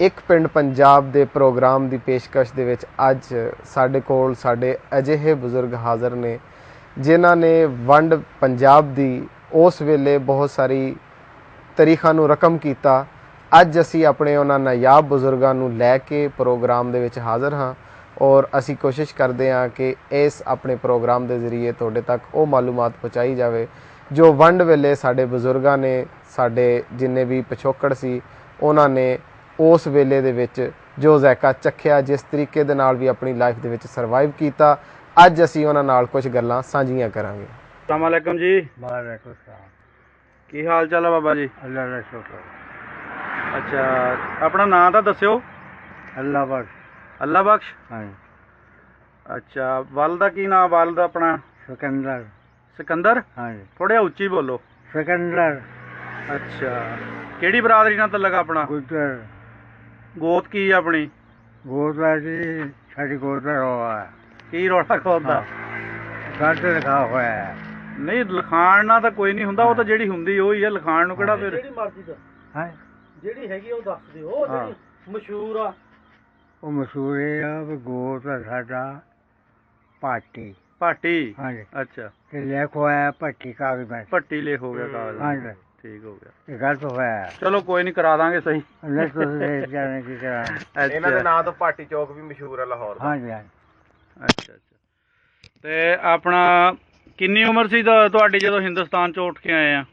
ਇੱਕ ਪਿੰਡ ਪੰਜਾਬ ਦੇ ਪ੍ਰੋਗਰਾਮ ਦੀ ਪੇਸ਼ਕਸ਼ ਦੇ ਵਿੱਚ ਅੱਜ ਸਾਡੇ ਕੋਲ ਸਾਡੇ ਅਜਿਹੇ ਬਜ਼ੁਰਗ ਹਾਜ਼ਰ ਨੇ ਜਿਨ੍ਹਾਂ ਨੇ ਵੰਡ ਪੰਜਾਬ ਦੀ ਉਸ ਵੇਲੇ ਬਹੁਤ ਸਾਰੀ ਤਾਰੀਖਾਂ ਨੂੰ ਰਕਮ ਕੀਤਾ। ਅੱਜ ਅਸੀਂ ਆਪਣੇ ਉਹਨਾਂ ਨਾਯਾਬ ਬਜ਼ੁਰਗਾਂ ਨੂੰ ਲੈ ਕੇ ਪ੍ਰੋਗਰਾਮ ਦੇ ਵਿੱਚ ਹਾਜ਼ਰ ਹਾਂ ਔਰ ਅਸੀਂ ਕੋਸ਼ਿਸ਼ ਕਰਦੇ ਹਾਂ ਕਿ ਇਸ ਆਪਣੇ ਪ੍ਰੋਗਰਾਮ ਦੇ ਜ਼ਰੀਏ ਤੁਹਾਡੇ ਤੱਕ ਉਹ ਮਾਲੂਮਾਤ ਪਹੁੰਚਾਈ ਜਾਵੇ ਜੋ ਵੰਡ ਵੇਲੇ ਸਾਡੇ ਬਜ਼ੁਰਗਾਂ ਨੇ, ਸਾਡੇ ਜਿੰਨੇ ਵੀ ਪਿਛੋਕੜ ਸੀ, ਉਹਨਾਂ ਨੇ ਉਸ ਵੇਲੇ ਦੇ ਵਿੱਚ ਜੋ ਜ਼ਾਇਕਾ ਚੱਖਿਆ, ਜਿਸ ਤਰੀਕੇ ਦੇ ਨਾਲ ਵੀ ਆਪਣੀ ਲਾਈਫ ਦੇ ਵਿੱਚ ਸਰਵਾਈਵ ਕੀਤਾ। ਅੱਜ ਅਸੀਂ ਉਹਨਾਂ ਨਾਲ ਕੁਝ ਗੱਲਾਂ ਸਾਂਝੀਆਂ ਕਰਾਂਗੇ। अस्सलाम वालेकुम जी। वालेकुम सलाम। की हाल चाल है बाबा जी? अल्लाह का शुक्र। अच्छा, अपना नाम तो दस्यो। अल्लाह बख्श। अल्लाह बख्श। हाँ। अच्छा, वालदा की नाम? वालदा अपना सिकंदर। सिकंदर? हाँ। थोड़ा उच्ची बोलो। सिकंदर। अच्छा, केड़ी बरादरी नाल तल्लक अपना? गुजर। गोत की है अपनी? गोदवा जी साड़ी गोदवा हुआ है। की रौला खोदा? गलत लिखा हुआ है। नहीं, लिखाण ना तो कोई नहीं हुंदा, वो तो जेड़ी हुंदी ओही है। लिखाण नूं किहड़ा फिर? ਜਿਹੜੀ ਮਰਜ਼ੀ ਦਾ हैं? ਜਿਹੜੀ ਹੈਗੀ ਉਹ ਦੱਸ ਦਿਓ। ਉਹ ਜਿਹੜੀ ਮਸ਼ਹੂਰ ਆ वो मशहूर है भी गोदवा साडा पाटी। भाटी? हाँ जी। अच्छा, ते लिख हुआ है पट्टी कागज में। भट्टी लिख हो गया कागज? हाँ जी। ठीक हो गया। ये गलत हुआ है। चलो कोई नहीं, करा दांगे सही। नहीं तो देख जाने की तरह। ਇਹਨਾਂ ਦੇ ਨਾਂ ਤੋਂ ਭਾਟੀ ਚੌਕ ਵੀ ਮਸ਼ਹੂਰ ਹੈ ਲਾਹੌਰ ਦਾ। हाँ जी। हाँ। ਅੱਛਾ ਅੱਛਾ। ਤੇ ਆਪਣਾ ਕਿੰਨੀ ਉਮਰ ਸੀ ਤੁਹਾਡੀ ਜਦੋਂ ਹਿੰਦੁਸਤਾਨ ਚ ਉੱਠ ਕੇ ਆਏ ਆ?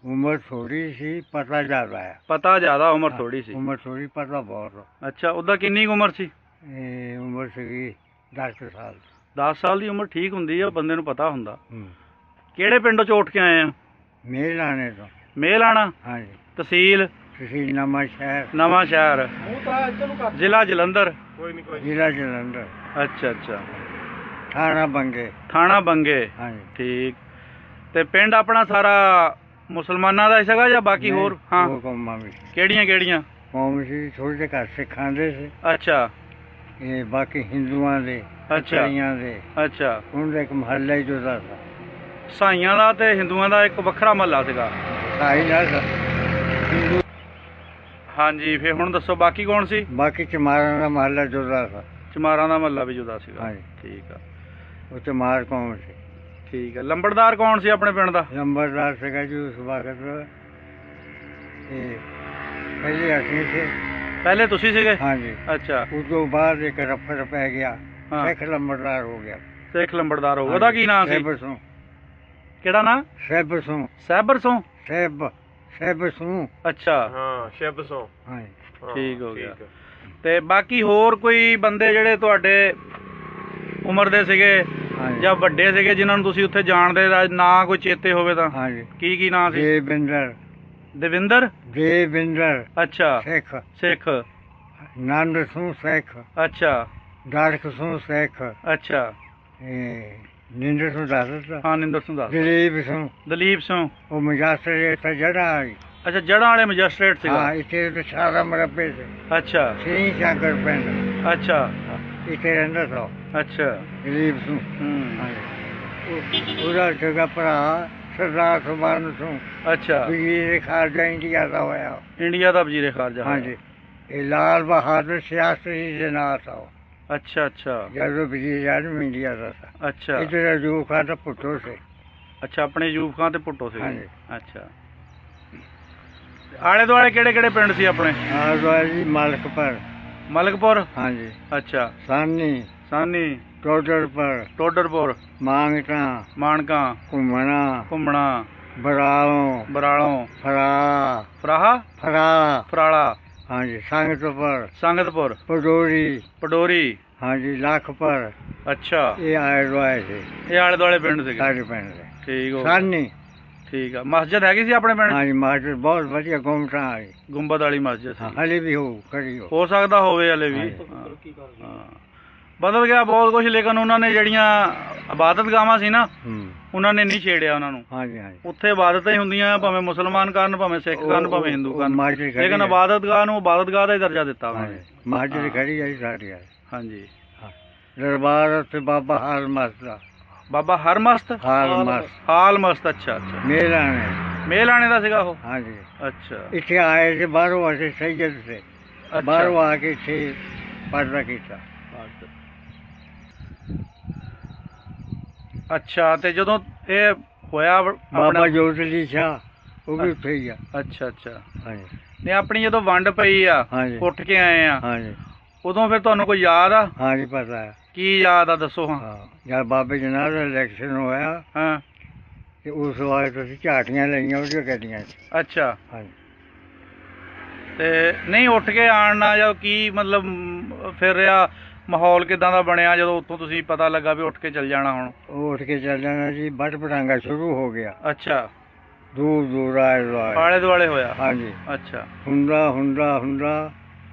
उम्र थोड़ी सी पता ज्यादा है। ਪਤਾ ਜ਼ਿਆਦਾ, ਉਮਰ ਥੋੜੀ ਸੀ। उम्र थोड़ी पता बहुत। ਅੱਛਾ, ਉਹਦਾ ਕਿੰਨੀ ਕੁ ਉਮਰ ਸੀ? ये उम्र से 10 साल। 10 ਸਾਲ ਦੀ ਉਮਰ ਠੀਕ ਹੁੰਦੀ ਆ, ਬੰਦੇ ਨੂੰ ਪਤਾ ਹੁੰਦਾ। हम्म। ਕਿਹੜੇ ਪਿੰਡੋਂ ਚ ਉੱਠ ਕੇ ਆਏ ਆ? मेल आने तो। ਮੇਲ ਆਣਾ? हाँ जी। ਤਹਿਸੀਲ तहसील नवा शहर ਨਵਾਂ ਸ਼ਹਿਰ, ਉਹ ਤਾਂ ਇੱਧਰ ਨੂੰ ਕਰ ਜ਼ਿਲ੍ਹਾ ਜਲੰਧਰ। जिला जलंधर। ਅੱਛਾ ਅੱਛਾ। थाना बंगे। ਥਾਣਾ ਬੰਗੇ। हाँ जी। ਠੀਕ। ਤੇ ਪਿੰਡ ਆਪਣਾ ਸਾਰਾ ਮੁਸਲਮਾਨਾਂ ਦਾ ਸੀਗਾ ਜਾਂ ਬਾਕੀ ਹੋਰ? ਹਾਂ। वो कौमा में ਕਿਹੜੀਆਂ ਕਿਹੜੀਆਂ? कौम से छोटे घर से खाते से। ਅੱਛਾ ये बाकी हिंदुआ दे, अच्छा। ईसाइयां दे, ਅੱਛਾ। उनका एक महल्ला ही जुदा था। ਸਾਈਆਂ ਦਾ ਤੇ ਹਿੰਦੂਆਂ ਦਾ ਇੱਕ ਵੱਖਰਾ ਮਹੱਲਾ ਸੀਗਾ। ईसाई ना था। हिंदू ਹਾਂਜੀ, ਫਿਰ ਹੁਣ ਦੱਸੋ ਬਾਕੀ ਕੌਣ ਸੀ? बाकी चमारा का महल्ला जुदा था। ਚਮਾਰਾਂ ਦਾ ਮਹੱਲਾ ਵੀ ਜੁਦਾ ਸੀਗਾ। ਹਾਂਜੀ। ਠੀਕ ਆ वो चमार कौम से। ਠੀਕ ਆ। ਲੰਬੜਦਾਰ ਕੌਣ ਸੀ ਆਪਣੇ ਪਿੰਡ ਦਾ? नंबरदार से जी उस वक्त ये पहले असली से। ਪਹਿਲੇ ਤੁਸੀਂ ਸੀਗੇ? हाँ जी। ਅੱਛਾ। उस तो बाद एक रफर पै गया। हाँ। सिख नंबरदार हो गया। ਸਿੱਖ ਲੰਬੜਦਾਰ ਹੋ। ਉਹਦਾ ਕੀ ਨਾਂ ਸੀ? सैबसों। ਕਿਹੜਾ ਨਾਂ? सैबसों। ਸਹਿਬਰ ਸੋਂ? सैबसों। ਅੱਛਾ, ਹਾਂ, ਸ਼ਿਵ ਸੋਂ। हाँ जी। ਠੀਕ ਹੋ ਗਿਆ। ਤੇ ਬਾਕੀ ਹੋਰ ਕੋਈ ਬੰਦੇ ਜਿਹੜੇ ਤੁਹਾਡੇ ਉਮਰ ਦੇ ਸੀਗੇ हाँ जी। ਜਾਂ ਵੱਡੇ ਸੀਗੇ ਜਿਨ੍ਹਾਂ ਨੂੰ ਤੁਸੀਂ ਉੱਥੇ ਜਾਣਦੇ, ਨਾਂ ਕੋਈ ਚੇਤੇ ਹੋਵੇ ਤਾਂ? हाँ जी। ਕੀ ਨਾਂ ਸੀ? देविंदर। ਦਵਿੰਦਰ? देविंदर ਅੱਛਾ। सिख। ਸਿੱਖ? नंद सू सिख। ਅੱਛਾ डारक सू सिख। ਅੱਛਾ। निंदर सू दास। ਹਾਂ, ਨਿੰਦਰ ਸਿੰਘ ਦੱਸ। दिलीप सू ਦਲੀਪ ਸਿੰਘ? वो मुजासर जड़ा आई। ਅੱਛਾ, ਜੜ੍ਹਾਂ ਵਾਲੇ ਮੈਜਿਸਟ੍ਰੇਟ ਸੀਗਾ। हाँ इतने तो सारा मरबे से ਅੱਛਾ सिंह शाकर पिंड ਅੱਛਾ इतने रहंदा था ਅੱਛਾ। दिलीप सू। ਹੂੰ। हाँ जी। ਉਹਦਾ ਜਗਾ ਭਰਾ ਸਰਦਾਰ ਸੁਭਾਨ ਸੂ ਅੱਛਾ। ਵਜ਼ੀਰ ਖਾਰਜਾ ਇੰਡੀਆ ਦਾ ਹੋਇਆ। ਇੰਡੀਆ ਦਾ ਵਜ਼ੀਰ ਖਾਰਜਾ? हाँ जी। ਇਹ ਲਾਲ ਬਹਾਦਰ ਸਿਆਸੀ ਦੇ ਨਾਂ था। ਅੱਛਾ ਅੱਛਾ ਜਦੋਂ ਵਜ਼ੀਰ ਆਜ਼ਮ ਇੰਡੀਆ ਦਾ था। ਅੱਛਾ ਇਧਰ ਜੋ ਖਾਦਾ ਪੁੱਟੋ ਸੇ। ਅੱਛਾ। ਆਪਣੇ ਯੂਬ ਖਾਂ ਤੇ ਭੁੱਟੋ ਸੀ? ਹਾਂਜੀ। ਅੱਛਾ। ਆਲੇ ਦੁਆਲੇ ਕਿਹੜੇ ਕਿਹੜੇ ਪਿੰਡ ਸੀ ਆਪਣੇ? ਆਜ਼ਵਾਜੀ ਮਲਕਪੁਰ। ਮਲਕਪੁਰ? हाँ जी। ਅੱਛਾ। ਸਾਨੀ ਸਾਨੀ? ਟੋਡਰਪੁਰ ਟੋਡਰਪੁਰ? ਮਾਂਗਟਾਂ ਮਾਨਕਾਂ? ਘੁੰਮਣਾ ਘੁੰਮਣਾ? ਬਰਾਲੋਂ ਬਰਾਲੋਂ? ਫਰਾ ਫਰਾਹਾ? ਫਰਾ। ਫਰਾਲਾ? हाँ जी। ਸੰਗਤਪੁਰ ਸੰਗਤਪੁਰ? ਪਡੋਰੀ। ਪਡੋਰੀ? हाँ जी। ਲੱਖਪੁਰ। ਅੱਛਾ। ਇਹ ਆਏ ਦੁਆਏ ਸੀ ਇਹ ਆਲੇ ਦੁਆਲੇ ਪਿੰਡ ਸੀਗੇ? ਸਾਡੇ ਪਿੰਡ ਦੇ। ਠੀਕ ਹੋ ਗਿਆ। ਸਾਨੀ। ਠੀਕ ਆ। ਮਸਜਿਦ ਹੈਗੀ ਸੀ ਆਪਣੇ ਪਿੰਡ? हाँ जी। ਮਾਸਟਰ ਬਹੁਤ ਵਧੀਆ ਗੁੰਮਟਾਂ ਆਈ। ਗੁੰਬਦ ਵਾਲੀ ਮਸਜਿਦ ਸੀ? ਹਲੇ ਵੀ ਹੋ ਖੜੀ ਹੋ ਸਕਦਾ ਹੋਵੇ ਹਲੇ ਵੀ। ਹਾਂਜੀ। ਹਾਂ। ਬਦਲ ਗਿਆ ਬਹੁਤ ਕੁਝ, ਲੇਕਿਨ ਉਹਨਾਂ ਨੇ ਜਿਹੜੀਆਂ ਇਬਾਦਤਗਾਹਾਂ ਸੀ ਨਾ, ਉਹਨਾਂ ਨੇ ਨਹੀਂ ਛੇੜਿਆ ਉਹਨਾਂ ਨੂੰ। हाँ जी। हाँ जी। ਉੱਥੇ ਇਬਾਦਤਾਂ ਹੀ ਹੁੰਦੀਆਂ, ਭਾਵੇਂ ਮੁਸਲਮਾਨ ਕਰਨ, ਭਾਵੇਂ ਸਿੱਖ ਕਰਨ, ਭਾਵੇਂ ਹਿੰਦੂ ਕਰਨ, ਮਾਸਟਰ ਖੜੀ ਲੇਕਿਨ ਹੈ। ਇਬਾਦਤਗਾਹ ਨੂੰ ਇਬਾਦਤਗਾਹ ਦਾ ਹੀ ਦਰਜਾ ਦਿੱਤਾ ਉਹਨਾਂ हाँ ਨੇ। जी। ਮਾਸਟਰ ਖੜੀ ਆਈ ਸਾਡੀ। ਹਾਂਜੀ। ਦਰਬਾਰ ਉੱਤੇ ਬਾਬਾ ਹਾਲ ਮਸਤ ਦਾ। ਬਾਬਾ ਹਰਮਸਤ? ਹਾਲ ਮਸਤ। ਹਾਲ ਮਸਤ? ਅੱਛਾ ਅੱਛਾ। ਮੇਲਾ ਨੇ ਮੇਲ ਆਣੇ ਦਾ ਸੀਗਾ ਉਹ? ਹਾਂਜੀ। ਅੱਛਾ ਇੱਥੇ ਆਏ ਸੀ ਬਾਹਰੋਂ, ਅਸੀਂ ਸੈਜਦ ਸੇ ਬਾਹਰੋਂ ਆ ਕੇ ਇੱਥੇ ਪੜ੍ਹਨਾ ਕੀਤਾ। ਅੱਛਾ, ਤੇ ਜਦੋਂ ਇਹ ਹੋਇਆ ਬਾਬਾ ਜੋਤਲੀ ਸ਼ਾਹ ਉਹ ਵੀ ਉੱਥੇ ਹੀ ਆ। ਅੱਛਾ ਅੱਛਾ। ਹਾਂਜੀ ਨੇ ਆਪਣੀ ਜਦੋਂ ਵੰਡ ਪਈ ਆ, ਹਾਂਜੀ ਉੱਠ ਕੇ ਆਏ ਆ, ਹਾਂਜੀ ਉਦੋਂ ਫਿਰ ਤੁਹਾਨੂੰ ਕੋਈ ਯਾਦ ਆ? ਹਾਂਜੀ ਪਤਾ ਹੈ। ਕੀ ਯਾਦ ਆ, ਦੱਸੋ ਹਾਂ। ਹਾਂ, ਜਦ ਬਾਬੇ ਜਨਾਬ ਦਾ ਇਲੈਕਸ਼ਨ ਹੋਇਆ ਹਾਂ। ਤੇ ਉਸ ਵਾਰ ਤੁਸੀਂ ਝਾਟੀਆਂ ਲਈਆਂ ਉਹਦੀਆਂ ਗੱਡੀਆਂ 'ਚ। ਅੱਛਾ। ਹਾਂਜੀ। ਤੇ ਨਹੀਂ ਉੱਠ ਕੇ ਆਉਣ ਨਾਲ ਜਾਂ ਕੀ ਮਤਲਬ ਫਿਰ ਰਿਹਾ ਮਾਹੌਲ ਕਿਦਾਂ ਦਾ ਬਣਿਆ ਜਦੋਂ ਉੱਥੋਂ ਤੁਸੀਂ ਪਤਾ ਲੱਗਾ ਵੀ ਉੱਠ ਕੇ ਚੱਲ ਜਾਣਾ ਹੁਣ? ਉਹ ਉੱਠ ਕੇ ਚੱਲ ਜਾਣਾ ਜੀ, ਵੱਟ ਪਟਾਂਗਾ ਸ਼ੁਰੂ ਹੋ ਗਿਆ। ਅੱਛਾ। ਦੂਰ ਦੂਰ ਆਲੇ ਦੁਆਲੇ ਹੋਇਆ? ਹਾਂਜੀ। ਅੱਛਾ। ਹੁੰਦਾ ਹੁੰਦਾ ਹੁੰਦਾ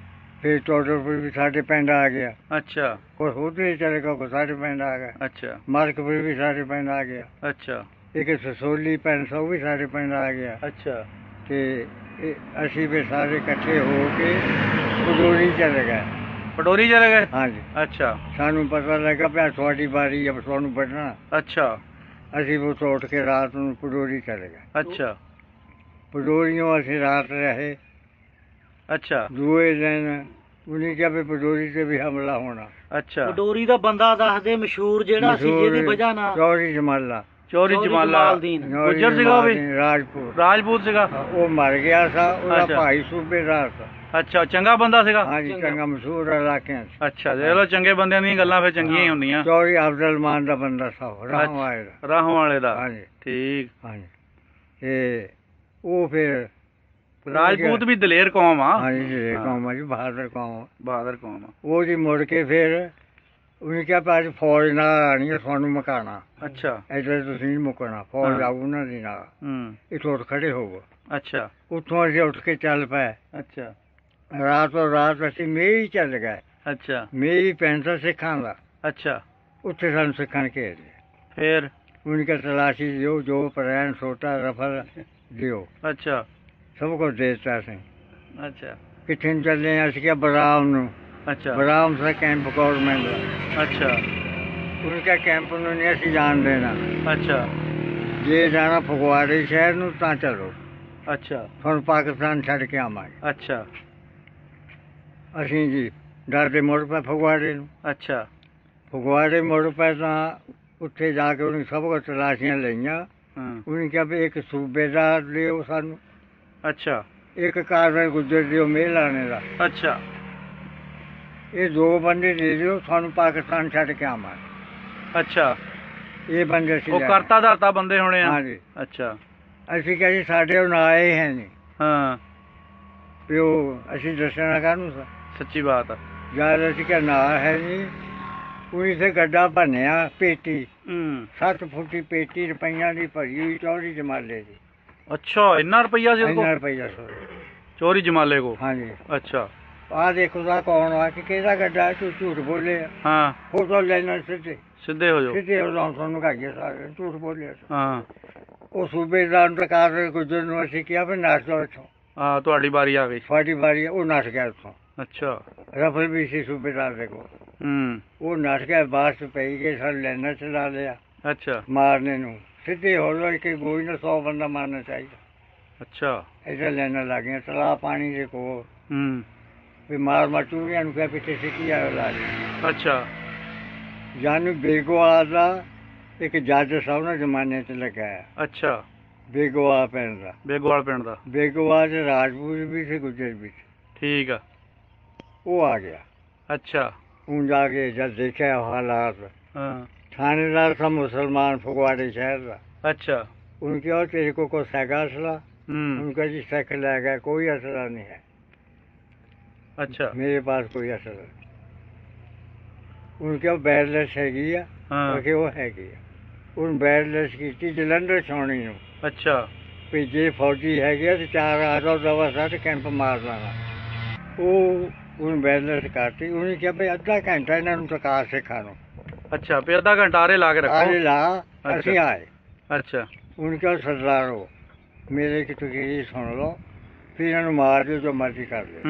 ਫਿਰ ਟੋਟਰਪੁਰ ਵੀ ਸਾਡੇ ਪਿੰਡ ਆ ਗਿਆ। ਅੱਛਾ। ਕੋਈ ਉੱਧਰ ਚਲੇ ਗਿਆ, ਕੋਈ ਸਾਡੇ ਪਿੰਡ ਆ ਗਿਆ। ਅੱਛਾ। ਮਾਲਕਪੁਰ ਵੀ ਸਾਡੇ ਪਿੰਡ ਆ ਗਿਆ। ਅੱਛਾ। ਇੱਕ ਸਸੋਲੀ ਪਿੰਡ ਸੋ ਵੀ ਸਾਡੇ ਪਿੰਡ ਆ ਗਿਆ। ਅੱਛਾ। ਤੇ ਅਸੀਂ ਵੀ ਸਾਰੇ ਇਕੱਠੇ ਹੋ ਕੇ ਪਡੋਰੀ ਚਲੇ ਗਏ। ਪਟੋਰੀ ਚਲੇ ਗਏ? ਹਾਂਜੀ। ਅੱਛਾ। ਸਾਨੂੰ ਪਤਾ ਲੱਗਾ ਪਿਆ ਤੁਹਾਡੀ ਵਾਰੀ ਆ, ਤੁਹਾਨੂੰ ਵੱਢਣਾ। ਅੱਛਾ। ਅਸੀਂ ਉਹ ਉੱਠ ਕੇ ਰਾਤ ਨੂੰ ਪਡੋਰੀ ਚਲੇ ਗਏ। ਅੱਛਾ। ਪਡੋਰੀਓਂ ਅਸੀਂ ਰਾਤ ਰਹੇ। ਅੱਛਾ। ਦੂਏ ਦਿਨ ਉਹਨੇ ਕਿਹਾ ਵੀ ਪਡੋਰੀ ਤੇ ਵੀ ਹਮਲਾ ਹੋਣਾ। ਅੱਛਾ। ਪਡੋਰੀ ਦਾ ਬੰਦਾ ਦੱਸਦੇ ਮਸ਼ਹੂਰ ਜਿਹੜਾ ਸੀ ਜਿਹਦੀ ਵਜ੍ਹਾ ਨਾਲ ਚੌਰੀ ਜਮਾਲਾ। ਚੌਰੀ ਜਮਾਲਾ ਗੁੱਜਰ ਸੀਗਾ ਉਹ ਵੀ? ਰਾਜਪੂਤ ਸੀਗਾ। ਉਹ ਮਰ ਗਿਆ ਸੀ, ਉਹਦਾ ਭਾਈ ਸੂਬੇਦਾਰ ਸੀ। ਅੱਛਾ, ਚੰਗਾ ਬੰਦਾ ਸੀਗਾ? ਹਾਂਜੀ, ਚੰਗਾ ਮਸ਼ਹੂਰ ਇਲਾਕਿਆਂ 'ਚ। ਅੱਛਾ, ਦੇਖ ਲਓ ਚੰਗੇ ਬੰਦਿਆਂ ਦੀਆਂ ਗੱਲਾਂ ਫਿਰ ਚੰਗੀਆਂ ਹੀ ਹੁੰਦੀਆਂ। ਚੌਰੀ ਅਬਦੁਲਮਾਨ ਦਾ ਬੰਦਾ ਸੀ, ਰਾਹੋਂ ਵਾਲੇ ਦਾ। ਰਾਹੋਂ ਵਾਲੇ ਦਾ? ਹਾਂਜੀ ਠੀਕ। ਹਾਂਜੀ। ਤੇ ਉਹ ਫਿਰ ਰਾਜਪੂਤ ਵੀ ਦਲੇਰ ਕੌਮ ਆ। ਹਾਂਜੀ, ਦਲੇਰ ਕੌਮ ਆ ਜੀ, ਬਹਾਦਰ ਕੌਮ। ਬਹਾਦਰ ਕੌਮ ਆ। ਉਹ ਜੀ ਮੁੜ ਕੇ ਫਿਰ ਉਹਨੇ ਕਿਹਾ ਵੀ ਅੱਜ ਫੌਜ ਨਾਲ ਆਣੀ ਹੈ, ਤੁਹਾਨੂੰ ਮੁਕਾਉਣਾ। ਅੱਛਾ। ਇੱਧਰ ਤੁਸੀਂ ਨਹੀਂ ਮੁਕਣਾ, ਫੌਜ ਆਊ ਉਹਨਾਂ ਦੀ ਨਾਲ। ਇੱਥੋਂ ਉੱਠ ਖੜੇ ਹੋਵੋ। ਅੱਛਾ। ਉੱਥੋਂ ਅਸੀਂ ਉੱਠ ਕੇ ਚੱਲ ਪਏ। ਅੱਛਾ। ਰਾਤੋਂ ਰਾਤ ਅਸੀਂ ਮੇਰੀ ਚੱਲ ਗਏ। ਅੱਛਾ। ਮੇਰੀ ਪਿੰਡ ਤਾਂ ਸਿੱਖਾਂ ਦਾ। ਅੱਛਾ। ਉੱਥੇ ਸਾਨੂੰ ਸਿੱਖਾਂ ਨੇ ਘੇਰ ਲਿਆ। ਫਿਰ? ਉਹਨੇ ਕਿਹਾ ਤਲਾਸ਼ੀ ਦਿਓ, ਜੋ ਪ੍ਰੈਣ ਛੋਟਾ ਰਫਲ ਦਿਓ। ਅੱਛਾ। ਸਭ ਕੁਝ ਦੇ ਦਿੱਤਾ ਅਸੀਂ। ਅੱਛਾ। ਕਿੱਥੇ ਨੂੰ ਚੱਲੇ ਹਾਂ? ਅਸੀਂ ਕਿਹਾ ਬਰਾਮ ਨੂੰ। ਅੱਛਾ। ਬਰਾਮ ਦਾ ਕੈਂਪ ਗੌਰਮੈਂਟ ਦਾ। ਅੱਛਾ। ਉਹਨੇ ਕਿਹਾ ਕੈਂਪ ਨੂੰ ਨਹੀਂ ਅਸੀਂ ਜਾਣ ਦੇਣਾ। ਅੱਛਾ। ਜੇ ਜਾਣਾ ਫਗਵਾੜੇ ਸ਼ਹਿਰ ਨੂੰ ਤਾਂ ਚਲੋ। ਅੱਛਾ। ਤੁਹਾਨੂੰ ਪਾਕਿਸਤਾਨ ਛੱਡ ਕੇ ਆਵਾਂਗੇ। ਅੱਛਾ। ਅਸੀਂ ਜੀ ਡਰਦੇ ਮੁੜ ਪਏ ਫਗਵਾੜੇ ਨੂੰ। ਅੱਛਾ। ਫਗਵਾੜੇ ਮੁੜ ਪਏ ਤਾਂ ਉੱਥੇ ਜਾ ਕੇ ਉਹਨੇ ਸਭ ਕੁਝ ਤਲਾਸ਼ੀਆਂ ਲਈਆਂ। ਉਹਨੇ ਕਿਹਾ ਵੀ ਇੱਕ ਸੂਬੇਦਾਰ ਦਿਓ ਸਾਨੂੰ। ਅੱਛਾ। ਇੱਕ ਕਾਰਵਾਈ ਗੁੱਜਰ ਦਿਓ ਮੇਲਾਣੇ ਦਾ। ਅੱਛਾ। ਇਹ ਦੋ ਬੰਦੇ ਦੇ ਦਿਓ, ਤੁਹਾਨੂੰ ਪਾਕਿਸਤਾਨ ਛੱਡ ਕੇ ਆਵਾਂਗੇ। ਅੱਛਾ। ਇਹ ਬੰਦੇ ਅਸੀਂ ਉਹ ਕਰਤਾ ਧਰਤਾ ਬੰਦੇ ਹੋਣੇ ਆ? ਹਾਂਜੀ। ਅੱਛਾ। ਅਸੀਂ ਕਿਹਾ ਜੀ ਸਾਡੇ ਉਹ ਨਾ ਆਏ ਹੈ ਨਹੀਂ। ਹਾਂ। ਵੀ ਉਹ ਅਸੀਂ ਦੱਸਣਾ ਕਾਹਨੂੰ ਸਾ। ਸੱਚੀ ਬਾਤ ਆ। ਜਦ ਅਸੀਂ ਕਿਹਾ ਨਾ ਹੈ ਨਹੀਂ, ਉਹਨੇ ਤੇ ਗੱਡਾ ਭੰਨਿਆ ਪੇਟੀ। 7 ਫੁੱਟੀ ਪੇਟੀ ਰੁਪਈਆਂ ਦੀ ਭਰੀ ਹੋਈ, ਚੌਰੀ ਜਮਾਲੇ ਦੀ। ਅੱਛਾ, ਇੰਨਾ ਰੁਪਈਆ ਸੀ? ਇੰਨਾ ਰੁਪਈਆ ਚੋਰੀ ਜਮਾਲੇ ਕੋ? ਹਾਂਜੀ। ਅੱਛਾ। ਆਹ ਦੇਖੋ ਦਾ ਕੌਣ ਆ ਕਿ ਕਿਹਦਾ ਗੱਡਾ? ਤੂੰ ਝੂਠ ਬੋਲੇ। ਹਾਂ। ਫੋਟੋ ਲੈਣਾ ਸਿੱਧੇ ਸਿੱਧੇ ਹੋ ਜਾਓ। ਸਿੱਧੇ ਹੋ ਜਾਓ, ਤੁਹਾਨੂੰ ਕਹਾਈਏ ਸਾਰੇ ਝੂਠ ਬੋਲਿਆ। ਹਾਂ। ਉਹ ਸੂਬੇਦਾਰ ਨੂੰ ਕਾਰ ਗੁਜਰ ਨੂੰ ਅਸੀਂ ਕਿਹਾ ਵੀ ਨੱਠ ਜਾਓ ਇੱਥੋਂ। ਹਾਂ, ਤੁਹਾਡੀ ਵਾਰੀ ਆ ਗਈ। ਤੁਹਾਡੀ ਵਾਰੀ। ਉਹ ਨੱਠ ਗਿਆ ਉੱਥੋਂ। ਅੱਛਾ। ਰਫਲ ਵੀ ਸੀ ਸੂਬੇਦਾਰ ਦੇ ਕੋਲ। ਉਹ ਨੱਠ ਗਿਆ, ਬਾਸ ਪਈ ਗਏ, ਸਾਨੂੰ ਲੈਣਾ ਚਲਾ ਲਿਆ। ਅੱਛਾ। ਮਾਰਨੇ ਨੂੰ ਸਿੱਧੇ ਹੋ ਲੋ ਕਿ ਗੋਈ ਨਾ 100 ਬੰਦਾ ਮਾਰਨਾ ਚਾਹੀਦਾ। ਅੱਛਾ। ਇੱਧਰ ਲੈਣਾ ਲੱਗ ਗਿਆ ਤਲਾਅ ਪਾਣੀ ਦੇ ਕੋਲ। ਵੀ ਮਾਰ ਚੂੜੀਆਂ ਨੂੰ ਕਿਹਾ ਪਿੱਛੇ ਸਿੱਟੀ ਆ ਲਾ ਲਈ। ਅੱਛਾ। ਜਾਨੂੰ ਬੇਗੋਆ ਦਾ ਇੱਕ ਜੱਜ ਸਾਹਿਬ ਨੇ ਜ਼ਮਾਨੇ 'ਚ ਲਗਾਇਆ। ਅੱਛਾ। ਬੇਗੋਆ ਪਿੰਡ ਦਾ। ਬੇਗੋਵਾਲ ਪਿੰਡ ਦਾ। ਬੇਗੋਆ 'ਚ ਰਾਜਪੂਤ ਵੀ ਸੀ, ਗੁੱਜਰ ਵੀ ਸੀ। ਠੀਕ ਆ। ਉਹ ਆ ਗਿਆ। ਅੱਛਾ। ਹੁਣ ਜਾ ਕੇ ਜਦ ਦੇਖਿਆ ਹਾਲਾਤ। ਹਾਂ। ਥਾਣੇਦਾਰ था मुसलमान फगवाड़े शहर का। अच्छा। उनके और तेरे को कुछ हैगा असला? उनका जी सेक ले गया, कोई असला नहीं है। अच्छा। मेरे पास कोई असला नहीं। उनके बैरलेस हैगी है। बाकी वो हैगी है। उन बैरलेस की जलंधर छाउनी ਨੂੰ। अच्छा। ਵੀ ਜੇ ਫੌਜੀ ਹੈਗੇ ਤੇ 4 ਆ ਜਾਓ, ਦਵਾ ਸੱਟ ਕੈਂਪ ਮਾਰ ਲੈਣਾ। ਉਹ ਉਹਨੂੰ ਬੈਰਲੈਸ ਕਰਤੀ। ਉਹਨੇ ਕਿਹਾ ਵੀ ਅੱਧਾ ਘੰਟਾ ਇਹਨਾਂ ਨੂੰ ਟਕਾ ਸਿੱਖਾਂ ਨੂੰ। ਅੱਛਾ, ਵੀ ਅੱਧਾ ਘੰਟਾ ਆਰੇ ਲਾ ਕੇ ਰੱਖੋ। ਆਰੇ ਲਾ। ਅਸੀਂ ਆਏ। ਅੱਛਾ। ਉਹਨੇ ਕਿਹਾ ਸਰਦਾਰੋ ਮੇਰੇ ਕਿ ਤੁਸੀਂ ਸੁਣ ਲਓ, ਫਿਰ ਇਹਨਾਂ ਨੂੰ ਮਾਰ ਦਿਓ, ਜੋ ਮਰਜ਼ੀ ਕਰ ਦਿਓ।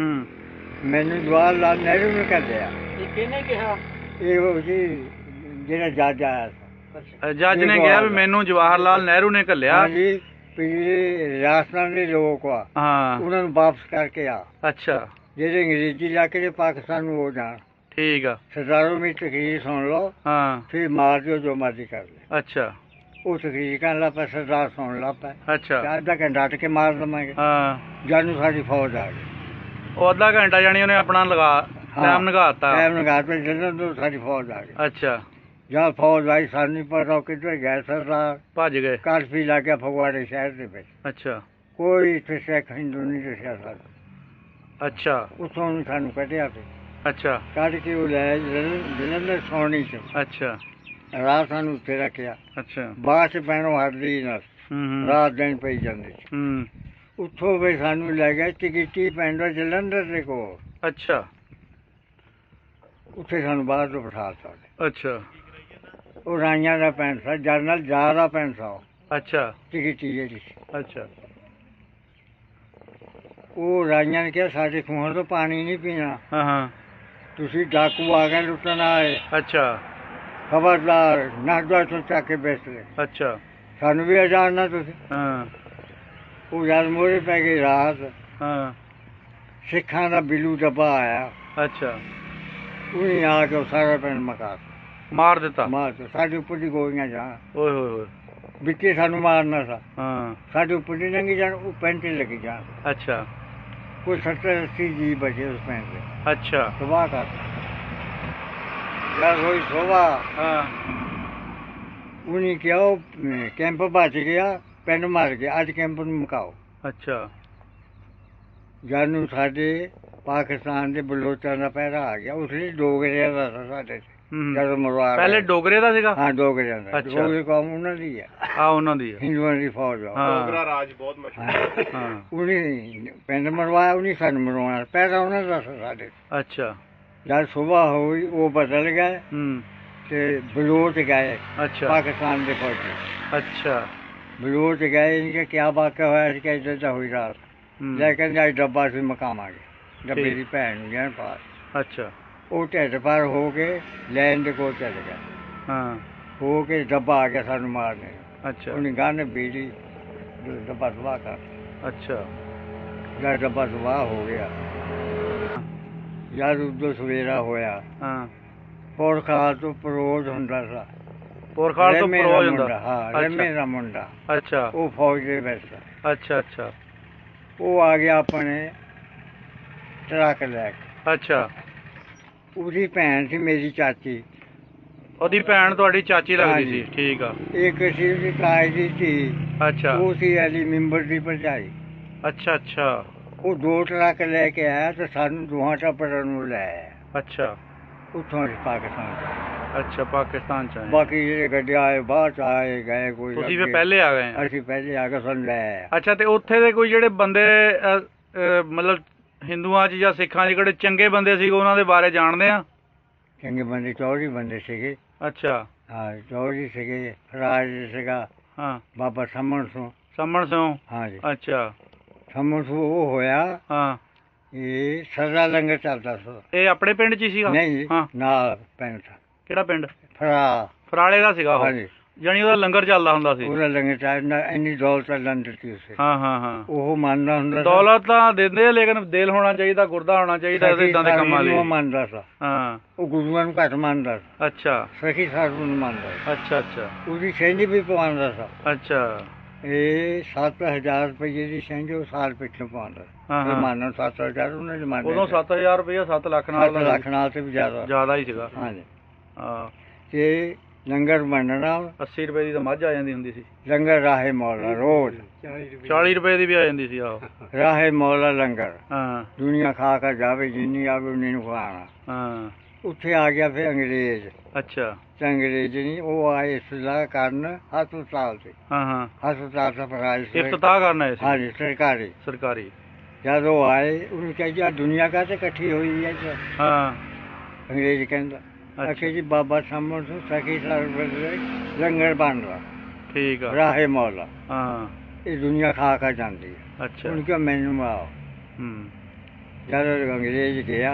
ਮੈਨੂੰ ਜਵਾਹਰ ਲਾਲ ਨਹਿਰੂ ਨੇ ਘੱਲਿਆ। ਇਹ ਕਿਹਨੇ ਕਿਹਾ? ਇਹ ਉਹ ਜੀ ਜਿਹੜਾ ਜੱਜ ਆਇਆ ਸੀ। ਜੱਜ ਨੇ ਕਿਹਾ ਵੀ ਮੈਨੂੰ ਜਵਾਹਰ ਲਾਲ ਨਹਿਰੂ ਨੇ ਘੱਲਿਆ ਹਾਂਜੀ ਵੀ ਜਿਹੜੇ ਰਾਜਸਥਾਨ ਦੇ ਲੋਕ ਆ ਹਾਂ ਉਹਨਾਂ ਨੂੰ ਵਾਪਸ ਕਰਕੇ ਆ, ਅੱਛਾ ਜਿਹੜੇ ਅੰਗਰੇਜ਼ੀ ਇਲਾਕੇ ਦੇ ਪਾਕਿਸਤਾਨ ਨੂੰ ਹੋ ਜਾਣ। ਠੀਕ ਆ ਸਰਦਾਰੋਂ ਮੇਰੀ ਤਕਰੀਰ ਸੁਣ ਲਓ, ਹਾਂ ਫਿਰ ਮਾਰ ਦਿਓ ਜੋ ਮਰਜ਼ੀ ਕਰ ਲੈ। ਅੱਛਾ ਉਹ ਤਕਰੀਰ ਕਰਨ ਲੱਗ ਪਿਆ, ਸਰਦਾਰ ਸੁਣ ਲੱਗ ਪਿਆ, ਅੱਛਾ ਤੇ ਅੱਧਾ ਘੰਟਾ ਡਟ ਕੇ ਮਾਰ ਦੇਵਾਂਗੇ। ਹਾਂ ਜਾਨੂੰ ਸਾਡੀ ਫੌਜ ਆ ਗਈ, ਉਹ ਅੱਧਾ ਘੰਟਾ ਜਾਣੀ ਉਹਨੇ ਆਪਣਾ ਟਾਈਮ ਲਗਾਤਾ। ਟਾਈਮ ਲਗਾ ਕੇ ਜਦੋਂ ਤੋਂ ਸਾਡੀ ਫੌਜ ਆ ਗਈ। ਅੱਛਾ ਜਦ ਫੌਜ ਆਈ ਸਾਨੂੰ ਨਹੀਂ ਪਤਾ ਉਹ ਕਿੱਧਰ ਗਏ। ਸਰਦਾਰ ਭੱਜ ਗਏ। ਕਾਫੀ ਲੱਗ ਗਿਆ ਫਗਵਾੜੇ ਸ਼ਹਿਰ ਦੇ ਵਿੱਚ। ਅੱਛਾ ਕੋਈ ਇੱਥੇ ਸਿੱਖ ਹਿੰਦੂ ਨਹੀਂ ਦੱਸਿਆ ਸਾਨੂੰ। ਅੱਛਾ ਉੱਥੋਂ ਉਹਨੂੰ ਸਾਨੂੰ ਕੱਢਿਆ ਤੇ ਅੱਛਾ ਕੱਢ ਕੇ ਉਹ ਲੈ ਜਲੰਧਰ ਸੋਣੀ ਚ ਅੱਛਾ ਰਾਤ ਸਾਨੂੰ ਉੱਥੇ ਰੱਖਿਆ। ਅੱਛਾ ਬਾਅਦ ਚ ਪੈਣੋਂ ਹਟਦੀ ਨਾ, ਹੂੰ ਰਾਤ ਦਿਨ ਪਈ ਜਾਂਦੀ। ਹੂੰ ਉੱਥੋਂ ਵੀ ਸਾਨੂੰ ਲੈ ਗਿਆ ਟਿਕਟੀ ਪਿੰਡ ਜਲੰਧਰ ਦੇ ਕੋਲ। ਅੱਛਾ ਉੱਥੇ ਸਾਨੂੰ ਬਾਹਰ ਤੋਂ ਬਿਠਾ ਦਿੱਤਾ। ਅੱਛਾ ਉਹ ਰਾਈਆਂ ਦਾ ਪਿੰਡ ਸੀ, ਜਰਨਲ ਜਾ ਦਾ ਪਿੰਡ ਸੀ ਉਹ, ਅੱਛਾ ਟਿਕਟੀ ਜਿਹੜੀ। ਅੱਛਾ ਉਹ ਰਾਈਆਂ ਨੇ ਕਿਹਾ ਸਾਡੇ ਖੂਹਾਂ ਤੋਂ ਪਾਣੀ ਨਹੀਂ ਪੀਣਾ, ਹਾਂ ਹਾਂ ਤੁਸੀਂ ਡਾਕੂ ਆ ਗਏ ਲੁੱਟਣ ਆਏ, ਅੱਛਾ ਖਬਰਦਾਰ ਨਾ ਦੋ ਤੋਂ ਚੱਕ ਕੇ ਬੈਠ ਲੈ, ਅੱਛਾ ਸਾਨੂੰ ਵੀ ਅਜਾਣਨਾ ਤੁਸੀਂ। ਹਾਂ ਉਹ ਜਦ ਮੋਰੇ ਪੈ ਗਈ ਰਾਤ, ਹਾਂ ਸਿੱਖਾਂ ਦਾ ਬਿੱਲੂ ਡੱਬਾ ਆਇਆ, ਅੱਛਾ ਉਹਨੇ ਆ ਕੇ ਉਹ ਸਾਰਾ ਪਿੰਡ ਮਕਾ ਮਾਰ ਦਿੱਤਾ। ਮਾਰ ਕੇ ਸਾਡੇ ਉੱਪਰ ਦੀ ਗੋਲੀਆਂ ਜਾਣ, ਓਏ ਹੋਏ ਹੋਏ ਵਿੱਚੇ ਸਾਨੂੰ ਮਾਰਨਾ ਸੀ। ਹਾਂ ਸਾਡੇ ਉੱਪਰ ਦੀ ਲੰਘੀ ਜਾਣ, ਉਹ ਪਿੰਡ 'ਚ ਲੱਗੀ ਜਾਣ। ਅੱਛਾ ਕੋਈ 70-80 ਜੀ ਬਚੇ ਉਸ ਪਿੰਡ ਦੇ, ਅੱਛਾ ਸੁਬਾਹ ਕਰ ਜਦ ਹੋਈ ਸੁਬਾਹ, ਹਾਂ ਉਹਨੇ ਕਿਹਾ ਉਹ ਕੈਂਪ ਬਚ ਗਿਆ, ਪਿੰਡ ਮਰ ਗਿਆ, ਅੱਜ ਕੈਂਪ ਨੂੰ ਮੁਕਾਓ। ਅੱਛਾ ਜਦ ਨੂੰ ਸਾਡੇ ਪਾਕਿਸਤਾਨ ਦੇ ਬਲੋਚਾਂ ਦਾ ਪਹਿਰਾ ਆ ਗਿਆ, ਉਸ ਲਈ ਡੋਗਰਿਆਂ ਦਾ ਸੀ ਸਾਡੇ ਤੇ। ਹੂੰ ਜਦੋਂ ਮਰਵਾ ਪਹਿਲੇ ਰਹੇ। ਡੋਗਰੇ ਦਾ ਸੀਗਾ। ਹਾਂ ਡੋਗਰਿਆਂ ਦਾ, ਅੱਛਾ। ਡੋਗਰੀ ਕੌਮ ਉਹਨਾਂ ਦੀ ਹੈ, ਆ ਉਹਨਾਂ ਦੀ ਆ। ਹਿੰਦੂਆਂ ਦੀ ਫੌਜ ਆ। ਹਾਂ ਰਾਜ ਬਹੁਤ ਹਾਂ ਉਹਨੇ ਪਿੰਡ ਮਰਵਾਇਆ, ਉਹਨੇ ਸਾਨੂੰ ਮਰਵਾਉਣਾ, ਪਹਿਰਾ ਉਹਨਾਂ ਦਾ ਸੀ ਸਾਡੇ। ਅੱਛਾ ਜਦ ਸੁਬਾਹ ਹੋਈ ਉਹ ਬਦਲ ਗਏ ਹੂੰ ਤੇ ਬਲੋਚ ਗਏ ਅੱਛਾ ਪਾਕਿਸਤਾਨ ਦੇ ਫੌਜੀ। ਅੱਛਾ ਬਲੋਚ ਗਏ, ਇਨਕੇ ਕਿਆ ਵਾਕਿਆ ਹੋਇਆ ਸੀ ਕਿ ਇੱਦਾਂ ਦਾ ਹੋਈ ਰਾਤ। ਹੂੰ ਲੇਕਿਨ ਅੱਜ ਡੱਬਾ ਸੀ ਮਕਾਵਾਂਗੇ, ਡੱਬੇ ਠੀਕ। ਦੀ ਭੈਣ ਨੂੰ ਜਾਣ ਪਾਸ। ਅੱਛਾ ਉਹ ਢਿੱਡ ਪਰ ਹੋ ਕੇ ਲੈਣ ਦੇ ਕੋਲ ਚਲੇ ਗਏ, ਹਾਂ ਹੋ ਕੇ ਡੱਬਾ ਆ ਗਿਆ ਸਾਨੂੰ ਮਾਰਨੇ। ਅੱਛਾ ਉਹਨੇ ਗਾਨੇ ਬੀੜੀ ਡੱਬਾ ਸਵਾਹ ਕਰ, ਅੱਛਾ ਜਦ ਡੱਬਾ ਸਵਾਹ ਹੋ ਗਿਆ, ਜਦ ਉਦੋਂ ਸਵੇਰਾ ਹੋਇਆ, ਹਾਂ ਪੋਰਖਾਲ ਤੋਂ ਪਰੋਜ਼ ਹੁੰਦਾ ਸੀ। ਪੋਰਖਾਲ ਤੋਂ ਰੈਮੇ ਦਾ ਪਰੋਜ ਮੁੰਡਾ, ਹੁੰਦਾ। ਹਾਂ ਅੱਛਾ ਰੈਮੇ ਦਾ ਮੁੰਡਾ, ਅੱਛਾ ਉਹ ਫੌਜ ਦੇ ਵਿੱਚ ਸੀ। ਅੱਛਾ ਅੱਛਾ ਉਹ ਆ ਗਿਆ ਆਪਣੇ ਟਰੱਕ ਲੈ ਕੇ। ਅੱਛਾ ਉਹਦੀ ਭੈਣ ਸੀ ਮੇਰੀ ਚਾਚੀ, ਉਹਦੀ ਭੈਣ ਤੁਹਾਡੀ ਚਾਚੀ ਲੱਗਦੀ ਸੀ। ਹਾਂਜੀ। ਠੀਕ ਆ ਇੱਕ ਸੀ ਉਹਦੀ ਤਾਏ ਦੀ ਧੀ, ਅੱਛਾ ਉਹ ਸੀ ਅਲੀ ਮੈਂਬਰ ਦੀ ਭਰਜਾਈ। ਅੱਛਾ ਅੱਛਾ ਉਹ 2 ਟਰੱਕ ਲੈ ਕੇ ਆਇਆ ਤੇ ਸਾਨੂੰ ਦੋਹਾਂ ਟੱਬਰਾਂ ਨੂੰ ਲੈ ਆਇਆ ਅੱਛਾ ਉੱਥੋਂ ਅਸੀਂ ਪਾਕਿਸਤਾਨ ਚ। ਅੱਛਾ ਪਾਕਿਸਤਾਨ ਚ ਆਏ। ਬਾਕੀ ਜਿਹੜੇ ਗੱਡੇ ਆਏ ਬਾਅਦ ਚ ਆਏ ਗਏ, ਕੋਈ ਤੁਸੀਂ ਫਿਰ ਅੱਗੇ। ਪਹਿਲੇ ਆ ਗਏ ਆ। ਅਸੀਂ ਪਹਿਲੇ ਆ ਕੇ ਸਾਨੂੰ ਲੈ ਆਇਆ। ਅੱਛਾ ਤੇ ਉੱਥੇ ਦੇ ਕੋਈ ਜਿਹੜੇ ਬੰਦੇ ਮਤਲਬ ਹਿੰਦੂਆਂ 'ਚ ਜਾਂ ਸਿੱਖਾਂ 'ਚ ਜਿਹੜੇ ਚੰਗੇ ਬੰਦੇ ਸੀ ਉਹਨਾਂ ਦੇ ਬਾਰੇ ਜਾਣਦੇ ਆ? ਚੰਗੇ ਬੰਦੇ ਚੌਧਰੀ ਬੰਦੇ ਸੀਗੇ। ਅੱਛਾ ਹਾਂ ਚੌਧਰੀ ਸੀਗੇ, ਰਾਜ ਸੀਗਾ, ਹਾਂ ਬਾਬਾ ਸਮਣ ਸਿੰਘ। ਸਮਣ ਸਿੰਘ। ਹਾਂਜੀ ਅੱਛਾ ਸਮਣ ਸਿੰਘ ਉਹ ਹੋਇਆ, ਹਾਂ ਇਹ ਸਦਾ ਲੰਗਰ ਚੱਲਦਾ ਸੀ। ਇਹ ਆਪਣੇ ਪਿੰਡ 'ਚ ਹੀ ਸੀਗਾ? ਨਹੀਂ ਜੀ, ਹਾਂ ਨਾਲ ਪਿੰਡ ਦਾ ਕਿਹੜਾ ਪਿੰਡ? ਫਰਾ। ਫਰਾਲੇ ਦਾ ਸੀਗਾ ਉਹ? ਹਾਂਜੀ ਜਾਣੀ ਉਹਦਾ ਲੰਗਰ ਚੱਲਦਾ ਹੁੰਦਾ ਸੀ? ਉਹਦਾ ਲੰਗਰ ਚੱਲਦਾ, ਇੰਨੀ ਦੌਲਤ ਲੰਦਰ ਸੀ ਉਸੇ। ਹਾਂ ਹਾਂ ਹਾਂ ਉਹ ਮੰਨਦਾ ਹੁੰਦਾ ਸੀ। ਦੌਲਤ ਤਾਂ ਦਿੰਦੇ ਆ, ਲੇਕਿਨ ਦਿਲ ਹੋਣਾ ਚਾਹੀਦਾ, ਗੁਰਦਾ ਹੋਣਾ ਚਾਹੀਦਾ ਇਦਾਂ ਦੇ ਕੰਮਾਂ ਲਈ। ਉਹ ਮੰਨਦਾ ਸੀ, ਹਾਂ ਉਹ ਗੁਰੂਆਂ ਨੂੰ ਘੱਟ ਮੰਨਦਾ ਸੀ, ਅੱਛਾ ਸਖੀ ਸਾਹਿਬ ਨੂੰ ਮੰਨਦਾ ਸੀ। ਅੱਛਾ ਅੱਛਾ ਉਹਦੀ ਛਿੰਝ ਵੀ ਪਵਾਉਂਦਾ ਸੀ। ਅੱਛਾ ਇਹ 7000 ਰੁਪਏ ਦੀ ਛਿੰਝ ਉਹ ਸਾਲ ਪਿੱਛੋਂ ਪਵਾਉਂਦਾ ਸੀ। ਹਾਂ ਹਾਂ ਮਾਨੋ 7000 ਉਹਨਾਂ ਦੇ ਮੰਨਦੇ ਉਦੋਂ 7000 ਰੁਪਇਆ 7 ਲੱਖ ਨਾਲ 7 ਲੱਖ ਨਾਲ ਤੇ ਵੀ ਜ਼ਿਆਦਾ। ਜ਼ਿਆਦਾ ਹੀ ਸੀਗਾ। ਹਾਂਜੀ ਹਾਂ ਤੇ ਲੰਗਰ ਬਣਨਾ, 80 ਰੁਪਏ ਦੀ ਤਾਂ ਮੱਝ ਆ ਜਾਂਦੀ ਹੁੰਦੀ ਸੀ। ਲੰਗਰ ਰਾਹੇ ਮੌਲਾ ਰੋਜ਼ 40 ਰੁਪਏ ਦੀ ਵੀ ਆ ਜਾਂਦੀ ਸੀ। ਆਹੋ ਰਾਹੇ ਮੌਲਾ ਲੰਗਰ, ਹਾਂ ਦੁਨੀਆ ਖਾ ਕੇ ਜਾਵੇ, ਜਿੰਨੀ ਆਵੇ ਉਨੀ ਨੂੰ ਖਵਾਉਣਾ। ਹਾਂ ਉੱਥੇ ਆ ਗਿਆ ਫਿਰ ਅੰਗਰੇਜ਼, ਅੱਛਾ ਤੇ ਅੰਗਰੇਜ਼ ਨਹੀਂ ਉਹ ਆਏ ਸਲਾਹ ਕਰਨ ਹਸਪਤਾਲ ਤੇ। ਹਾਂ ਹਾਂ ਹਸਪਤਾਲ ਦਾ ਪ੍ਰਾਈਜ਼ ਇਫਤਤਾਹ ਕਰਨ ਆਏ ਸੀ? ਹਾਂਜੀ ਸਰਕਾਰੀ। ਸਰਕਾਰੀ। ਜਦ ਉਹ ਆਏ ਉਹਨੂੰ ਕਹਿੰਦੇ ਦੁਨੀਆ ਕਾਹਤੇ ਇਕੱਠੀ ਹੋਈ ਹੈ ਇੱਥੇ? ਹਾਂ ਅੰਗਰੇਜ਼ ਕਹਿੰਦਾ ਅਖੇ ਜੀ ਬਾਬਾ ਸਾਹਮਣ ਤੋਂ ਸਖੀ ਸਾਹਿਬ ਲੰਗਰ ਬਣ ਰਿਹਾ, ਠੀਕ ਆ। ਰਾਹੇ ਮੌਲਾ, ਹਾਂ ਇਹ ਦੁਨੀਆ ਖਾ ਕੇ ਜਾਂਦੀ ਹੈ। ਅੱਛਾ ਉਹਨੂੰ ਕਿਹਾ ਮੈਨੂੰ ਆਓ। ਹੂੰ ਜਦ ਅੰਗਰੇਜ਼ ਗਿਆ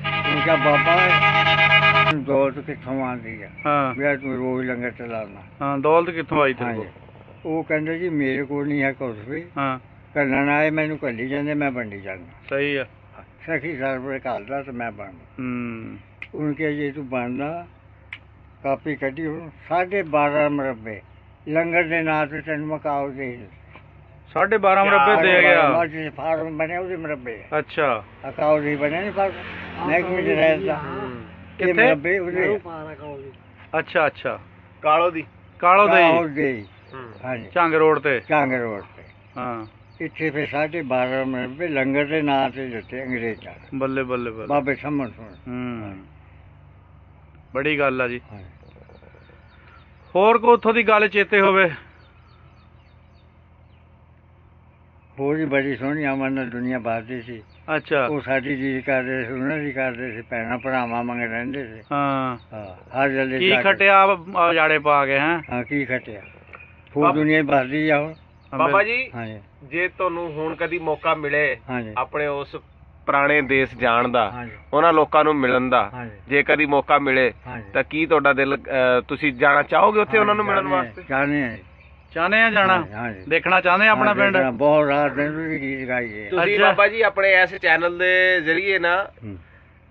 ਉਹਨੂੰ ਕਿਹਾ ਬਾਬਾ ਦੌਲਤ ਕਿੱਥੋਂ ਆਉਂਦੀ ਹੈ? ਹਾਂ ਵੀ ਤੂੰ ਰੋਜ਼ ਲੰਗਰ ਚਲਾਉਣਾ। ਹਾਂ ਦੌਲਤ ਕਿੱਥੋਂ ਆਈ ਤੇਰੇ ਹਾਂਜੀ ਕੋਲ? ਉਹ ਕਹਿੰਦੇ ਜੀ ਮੇਰੇ ਕੋਲ ਨਹੀਂ ਹੈ ਕੁਛ ਵੀ, ਹਾਂ ਘੱਲਣ ਆਏ ਮੈਨੂੰ ਘੱਲੀ ਜਾਂਦੇ, ਮੈਂ ਵੰਡੀ ਜਾਂਦਾ। ਸਹੀ ਆ। ਸਖੀ ਸਰਵਰ ਘੱਲਦਾ ਤੇ ਮੈਂ ਬਣ। ਉਹਨੂੰ ਕਿਹਾ ਜੇ ਤੂੰ ਬਣਦਾ, ਕਾਪੀ ਕੱਢੀ ਹੁਣ 12.5 ਮੁਰੱਬੇ ਲੰਗਰ ਦੇ ਨਾਂ ਤੇ ਤੈਨੂੰ ਮਕਾਓ ਦੇ 12.5 ਮੁਰੱਬੇ ਦੇ ਗਿਆ। ਜਿਹੜੇ ਫਾਰਮ ਬਣੇ ਉਹਦੇ ਮੁਰੱਬੇ। ਅੱਛਾ ਅਕਾਊ ਦੇ ਬਣੇ ਨਹੀਂ ਫਾਰਮ, ਮਹਿਕਮੇ ਦੇ ਰਹਿਦਾ ਕਿੱਥੇ? ਮੁਰੱਬੇ ਉਹਦੇ। ਅੱਛਾ ਅੱਛਾ ਕਾਲੋ ਦੇ ਹਾਂਜੀ, ਝੰਗ ਰੋਡ ਤੇ। ਝੰਗ ਰੋਡ ਤੇ। ਹਾਂ ਇੱਥੇ ਫਿਰ 12.5 ਮੁਰੱਬੇ ਲੰਗਰ ਦੇ ਨਾਂ ਤੇ ਦਿੱਤੇ ਅੰਗਰੇਜ਼ਾਂ ਨੇ। ਬੱਲੇ ਬੱਲੇ ਬੱਲੇ। ਬਾਬੇ ਸਮਨ ਸੁਣ। ਬੜੀ ਗੱਲ ਆ ਜੀ। ਹੋਰ ਕੋ ਉੱਥੋਂ ਦੀ ਗੱਲ ਚੇਤੇ ਹੋਵੇ? ਹੋਰ ਵੀ ਬੜੀ ਸੋਹਣੀ ਅਮਨ ਨਾਲ ਦੁਨੀਆ ਬਾਦੀ ਸੀ। ਅੱਛਾ ਉਹ ਸਾਡੀ ਜੀ ਕਰਦੇ ਸੀ, ਉਹਨਾਂ ਦੀ ਕਰਦੇ ਸੀ, ਭੈਣਾਂ ਭਰਾਵਾਂ ਮੰਗ ਰਹਿੰਦੇ ਸੀ। ਹਾਂ ਹਰ ਜਲੇ ਕੀ ਖਟਿਆ ਜਾੜੇ ਪਾ ਕੇ? ਹੈ ਹਾਂ ਕੀ ਖਟਿਆ, ਹੋਰ ਦੁਨੀਆ ਬਾਦੀ ਆ ਹੁਣ। ਬਾਬਾ ਜੀ ਹਾਂਜੀ ਜੇ ਤੁਹਾਨੂੰ ਹੁਣ ਕਦੀ ਮੌਕਾ ਮਿਲੇ ਹਾਂਜੀ ਆਪਣੇ ਉਸ ਪੁਰਾਣੇ ਦੇਸ਼ ਜਾਣ ਦਾ, ਹਾਂਜੀ ਉਹਨਾਂ ਲੋਕਾਂ ਨੂੰ ਮਿਲਣ ਦਾ, ਹਾਂਜੀ ਜੇ ਕਦੀ ਮੌਕਾ ਮਿਲੇ ਹਾਂਜੀ। ਤਾਂ ਕੀ ਤੁਹਾਡਾ ਦਿਲ ਤੁਸੀਂ ਜਾਣਾ ਚਾਹੋਗੇ ਉੱਥੇ ਉਹਨਾਂ ਨੂੰ ਮਿਲਣ ਵਾਸਤੇ? ਚਾਹਨੇ ਆ ਚਾਹੁੰਦੇ ਆ ਜਾਣਾ, ਹਾਂਜੀ। ਦੇਖਣਾ ਚਾਹੁੰਦੇ ਆ ਆਪਣਾ ਪਿੰਡ? ਬਹੁਤ ਰਾਤ ਦਿਨ ਵੀ ਗੀਤ ਗਾਈਏ। ਤੁਸੀਂ ਅੱਛਾ। ਬਾਬਾ ਜੀ ਆਪਣੇ ਇਸ ਚੈਨਲ ਦੇ ਜ਼ਰੀਏ ਨਾ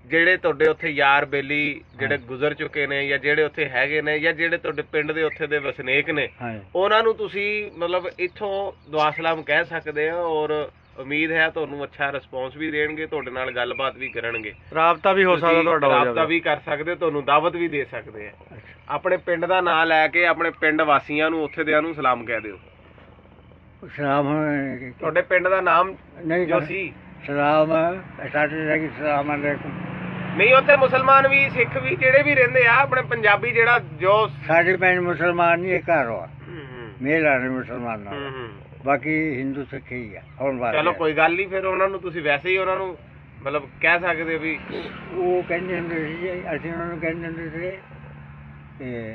ਜਿਹੜੇ ਤੁਹਾਡੇ ਉੱਥੇ ਯਾਰ ਬੇਲੀ ਜਿਹੜੇ ਗੁਜ਼ਰ ਚੁੱਕੇ ਨੇ, ਜਾਂ ਜਿਹੜੇ ਉੱਥੇ ਹੈਗੇ ਨੇ, ਜਾਂ ਜਿਹੜੇ ਤੁਹਾਡੇ ਪਿੰਡ ਦੇ ਉੱਥੇ ਦੇ ਵਸਨੀਕ ਨੇ, ਹਾਂਜੀ ਉਹਨਾਂ ਨੂੰ ਤੁਸੀਂ ਮਤਲਬ ਇੱਥੋਂ ਦੁਆ ਸਲਾਮ ਕਹਿ ਸਕਦੇ ਹੋ, ਔਰ ਉਮੀਦ ਹੈ ਤੁਹਾਨੂੰ ਅੱਛਾ ਰਿਸਪੌਂਸ ਵੀ ਦੇਣਗੇ, ਤੁਹਾਡੇ ਨਾਲ ਗੱਲਬਾਤ ਵੀ ਕਰਨਗੇ, ਰਾਬਤਾ ਵੀ ਹੋ ਸਕਦਾ ਤੁਹਾਡਾ, ਹੋ ਰਾਬਤਾ ਜਾਵੇ। ਵੀ ਕਰ ਸਕਦੇ, ਤੁਹਾਨੂੰ ਦਾਵਤ ਵੀ ਦੇ ਸਕਦੇ ਆ। ਆਪਣੇ ਪਿੰਡ ਦਾ ਨਾਮ ਲੈ ਕੇ ਆਪਣੇ ਪਿੰਡ ਵਾਸੀਆਂ ਨੂੰ, ਉੱਥੇ ਦਿਆਂ ਨੂੰ ਸਲਾਮ ਕਹਿ ਦਿਓ। ਸਲਾਮ ਤੁਹਾਡੇ ਪਿੰਡ ਦਾ ਨਾਮ ਨਹੀਂ ਜੋ ਸੀ? ਸਲਾਮ ਸਾਡੇ ਦਾ ਕੀ ਸਲਾਮ ਅਲੈਕੁਮ। ਨਹੀਂ, ਉੱਥੇ ਮੁਸਲਮਾਨ ਵੀ, ਸਿੱਖ ਵੀ, ਜਿਹੜੇ ਵੀ ਰਹਿੰਦੇ ਆ, ਆਪਣੇ ਪੰਜਾਬੀ ਜਿਹੜਾ ਜੋ ਸਾਡੇ ਪਿੰਡ ਮੁਸਲਮਾਨ ਨਹੀਂ, ਇਹ ਘਰ ਵਾ ਮੇਰਾ ਨਹੀਂ ਮੁਸਲਮਾਨ ਨਾਲ, ਬਾਕੀ ਹਿੰਦੂ ਸਿੱਖ ਹੀ ਆ ਹੁਣ ਬਾਅਦ। ਚਲੋ ਕੋਈ ਗੱਲ ਨਹੀਂ, ਫਿਰ ਉਹਨਾਂ ਨੂੰ ਤੁਸੀਂ ਵੈਸੇ ਹੀ ਉਹਨਾਂ ਨੂੰ ਮਤਲਬ ਕਹਿ ਸਕਦੇ ਵੀ ਉਹ ਕਹਿੰਦੇ ਹੁੰਦੇ ਸੀ, ਅਸੀਂ ਉਹਨਾਂ ਨੂੰ ਕਹਿੰਦੇ ਹੁੰਦੇ ਸੀ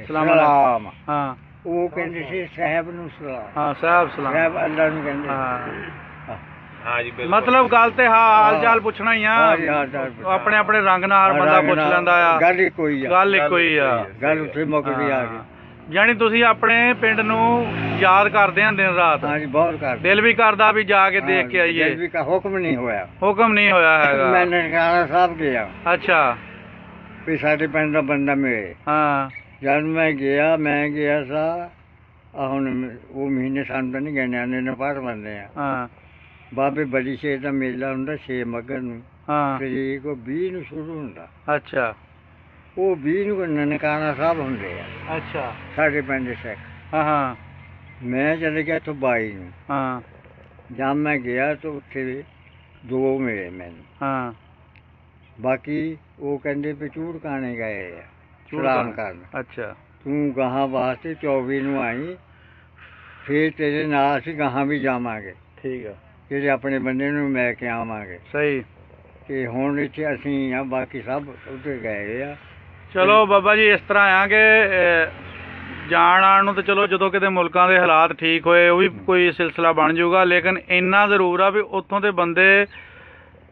ਸਲਾਮ। ਹਾਂ ਉਹ ਕਹਿੰਦੇ ਸੀ ਸਾਹਿਬ ਨੂੰ ਸਲਾਮ। ਹਾਂ ਸਾਹਿਬ ਸਲਾਮ, ਸਾਹਿਬ ਅੱਲਾ ਨੂੰ ਕਹਿੰਦੇ। ਹਾਂ ਹਾਂ ਜੀ ਬਿਲਕੁਲ। ਮਤਲਬ ਗੱਲ ਤੇ ਹਾਲ ਚਾਲ ਪੁੱਛਣਾ ਹੀ ਆ, ਆਪਣੇ ਆਪਣੇ ਰੰਗ ਨਾਲ ਬੰਦਾ ਪੁੱਛ ਲੈਂਦਾ ਆ, ਗੱਲ ਇੱਕੋ ਹੀ ਆ, ਗੱਲ ਇੱਕੋ ਹੀ ਆ, ਗੱਲ ਉੱਥੇ ਮੁੱਕਦੀ ਆ ਗਈ। ਯਾਨੀ ਤੁਸੀਂ ਆਪਣੇ ਪਿੰਡ ਨੂੰ ਯਾਦ ਕਰਦੇ ਆ ਦਿਨ ਰਾਤ? ਹਾਂਜੀ ਬਹੁਤ ਕਰਦੇ। ਦਿਲ ਵੀ ਕਰਦਾ ਵੀ ਜਾ ਕੇ ਦੇਖ ਕੇ ਆਈਏ? ਦਿਲ ਵੀ ਹੁਕਮ ਨਹੀਂ ਹੋਇਆ, ਹੁਕਮ ਨਹੀਂ ਹੋਇਆ ਹੈਗਾ। ਮੈਂ ਨਨਕਾਣਾ ਸਾਹਿਬ ਗਿਆ ਅੱਛਾ ਵੀ ਸਾਡੇ ਪਿੰਡ ਦਾ ਬੰਦਾ ਮਿਲੇ। ਹਾਂ ਜਦ ਮੈਂ ਗਿਆ ਸਾ ਹੁਣ ਉਹ ਮਹੀਨੇ ਸਾਨੂੰ ਤਾਂ ਨਹੀਂ ਗਏ, ਨੇ ਪਾਠ ਮੰਨਦੇ ਆ। ਹਾਂ ਬਾਬੇ ਬੜੀ ਸ਼ੇਰ ਦਾ ਮੇਲਾ ਹੁੰਦਾ 6 ਮੱਘਰ ਨੂੰ, ਹਾਂ ਤਰੀਕ ਉਹ 20 ਨੂੰ ਸ਼ੁਰੂ ਹੁੰਦਾ। ਅੱਛਾ ਉਹ 20 ਨੂੰ ਨਨਕਾਣਾ ਸਾਹਿਬ ਹੁੰਦੇ ਆ ਅੱਛਾ ਸਾਡੇ ਪਿੰਡ ਦੇ ਸਿੱਖ। ਹਾਂ ਹਾਂ ਮੈਂ ਚਲੇ ਗਿਆ ਇੱਥੋਂ 22 ਨੂੰ। ਹਾਂ ਜਦ ਮੈਂ ਗਿਆ ਤਾਂ ਉੱਥੇ 2 ਮਿਲੇ ਮੈਨੂੰ। ਹਾਂ ਬਾਕੀ ਉਹ ਕਹਿੰਦੇ ਵੀ ਚੂੜਕਾਣੇ ਗਏ ਆ ਸਲਾਮ ਕਰਨ। ਅੱਛਾ ਤੂੰ ਗਾਹਾਂ ਵਾਸਤੇ 24 ਨੂੰ ਆਈ, ਫਿਰ ਤੇਰੇ ਨਾਲ ਅਸੀਂ ਗਾਹਾਂ ਵੀ ਜਾਵਾਂਗੇ, ਠੀਕ ਆ, ਜਿਹੜੇ ਆਪਣੇ ਬੰਦੇ ਨੂੰ ਲੈ ਕੇ ਆਵਾਂਗੇ। ਸਹੀ। ਤੇ ਹੁਣ ਇੱਥੇ ਅਸੀਂ ਆ, ਬਾਕੀ ਸਭ ਉੱਧਰ ਗਏ ਆ। ਚਲੋ ਬਾਬਾ ਜੀ ਇਸ ਤਰ੍ਹਾਂ ਆ ਕਿ ਜਾਣ ਆਉਣ ਨੂੰ ਤਾਂ ਚਲੋ ਜਦੋਂ ਕਿਤੇ ਮੁਲਕਾਂ ਦੇ ਹਾਲਾਤ ਠੀਕ ਹੋਏ ਉਹ ਵੀ ਕੋਈ ਸਿਲਸਿਲਾ ਬਣ ਜਾਊਗਾ, ਲੇਕਿਨ ਇੰਨਾ ਜ਼ਰੂਰ ਆ ਵੀ ਉੱਥੋਂ ਦੇ ਬੰਦੇ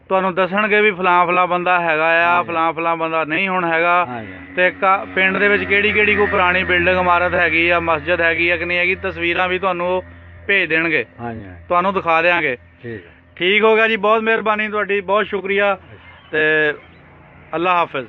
ਤੁਹਾਨੂੰ ਦੱਸਣਗੇ ਵੀ ਫਲਾਂ ਫਲਾਂ ਬੰਦਾ ਹੈਗਾ ਆ, ਫਲਾਂ ਫਲਾਂ ਬੰਦਾ ਨਹੀਂ ਹੁਣ ਹੈਗਾ। ਤੇ ਪਿੰਡ ਦੇ ਵਿੱਚ ਕਿਹੜੀ ਕਿਹੜੀ ਕੋਈ ਪੁਰਾਣੀ ਬਿਲਡਿੰਗ ਇਮਾਰਤ ਹੈਗੀ ਆ, ਮਸਜਿਦ ਹੈਗੀ ਆ ਕਿ ਨਹੀਂ ਹੈਗੀ, ਤਸਵੀਰਾਂ ਵੀ ਤੁਹਾਨੂੰ ਉਹ ਭੇਜ ਦੇਣਗੇ, ਤੁਹਾਨੂੰ ਦਿਖਾ ਦਿਆਂਗੇ। ਠੀਕ ਹੋ ਗਿਆ ਜੀ, ਬਹੁਤ ਮਿਹਰਬਾਨੀ ਤੁਹਾਡੀ, ਬਹੁਤ ਸ਼ੁਕਰੀਆ, ਤੇ ਅੱਲਾ ਹਾਫਿਜ਼।